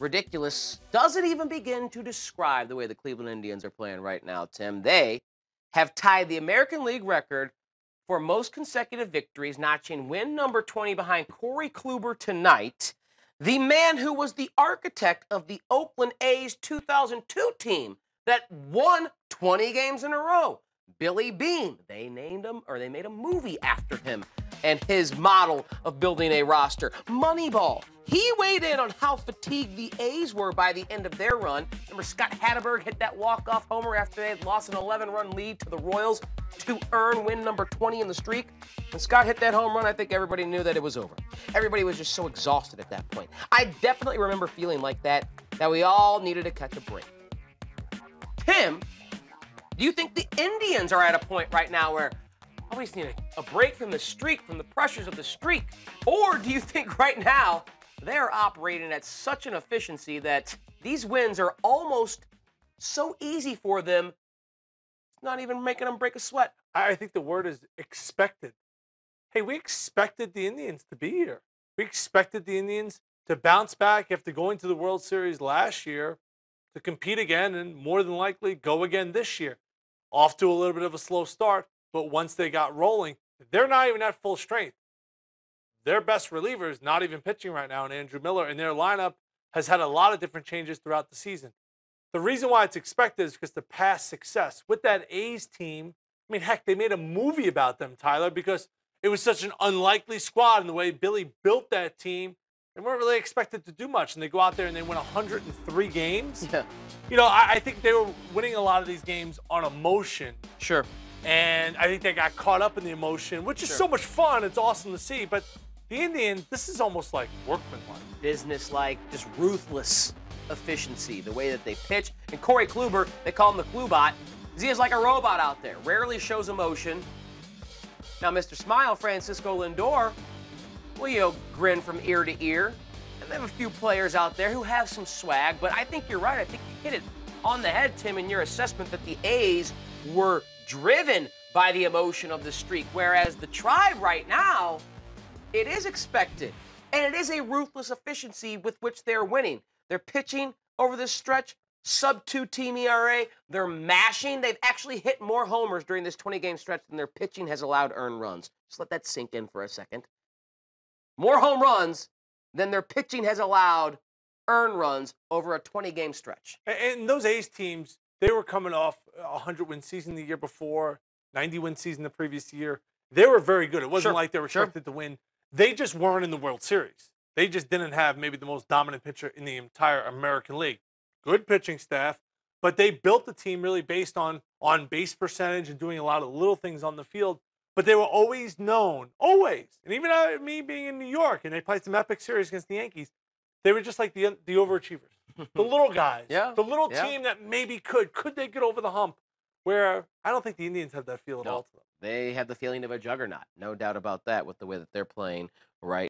ridiculous doesn't even begin to describe the way the Cleveland Indians are playing right now, Tim. They have tied the American League record for most consecutive victories, notching win number 20 behind Corey Kluber tonight, the man who was the architect of the Oakland A's 2002 team that won 20 games in a row. Billy Beane. They named him, or they made a movie after him and his model of building a roster. Moneyball. He weighed in on how fatigued the A's were by the end of their run. Remember, Scott Hatteberg hit that walk-off homer after they had lost an 11-run lead to the Royals to earn win number 20 in the streak. When Scott hit that home run, I think everybody knew that it was over. Everybody was just so exhausted at that point. I definitely remember feeling like that we all needed to catch a break. Tim, do you think the Indians are at a point right now where we just need a break from the streak, from the pressures of the streak? Or do you think right now they're operating at such an efficiency that these wins are almost so easy for them, it's not even making them break a sweat? I think the word is expected. Hey, we expected the Indians to be here. We expected the Indians to bounce back after going to the World Series last year, to compete again and more than likely go again this year. Off to a little bit of a slow start, but once they got rolling, they're not even at full strength. Their best reliever is not even pitching right now in Andrew Miller, and their lineup has had a lot of different changes throughout the season. The reason why it's expected is because the past success with that A's team, I mean, heck, they made a movie about them, Tyler, because it was such an unlikely squad, and the way Billy built that team, they weren't really expected to do much, and they go out there and they win 103 games. Yeah. You know, I think they were winning a lot of these games on emotion. Sure. And I think they got caught up in the emotion, which is so much fun. It's awesome to see. But the Indians, this is almost like workmanlike. Business-like, just ruthless efficiency, the way that they pitch. And Corey Kluber, they call him the Klubot, because he is like a robot out there. Rarely shows emotion. Now, Mr. Smile, Francisco Lindor, well, grin from ear to ear. And they have a few players out there who have some swag, but I think you're right. I think you hit it on the head, Tim, in your assessment that the A's were driven by the emotion of the streak, whereas the Tribe right now, it is expected, and it is a ruthless efficiency with which they're winning. They're pitching over this stretch, sub-2 team ERA. They're mashing. They've actually hit more homers during this 20-game stretch than their pitching has allowed earned runs. Just let that sink in for a second. More home runs than their pitching has allowed earned runs over a 20-game stretch. And those A's teams, they were coming off a 100-win season the year before, 90-win season the previous year. They were very good. It wasn't like they were expected to win. They just weren't in the World Series. They just didn't have maybe the most dominant pitcher in the entire American League. Good pitching staff, but they built the team really based on base percentage and doing a lot of little things on the field. But they were always known, always. And even me being in New York, and they played some epic series against the Yankees, they were just like the overachievers. The little guys. The little team that maybe could they get over the hump? Where I don't think the Indians have that feel at all to them. They have the feeling of a juggernaut, no doubt about that, with the way that they're playing right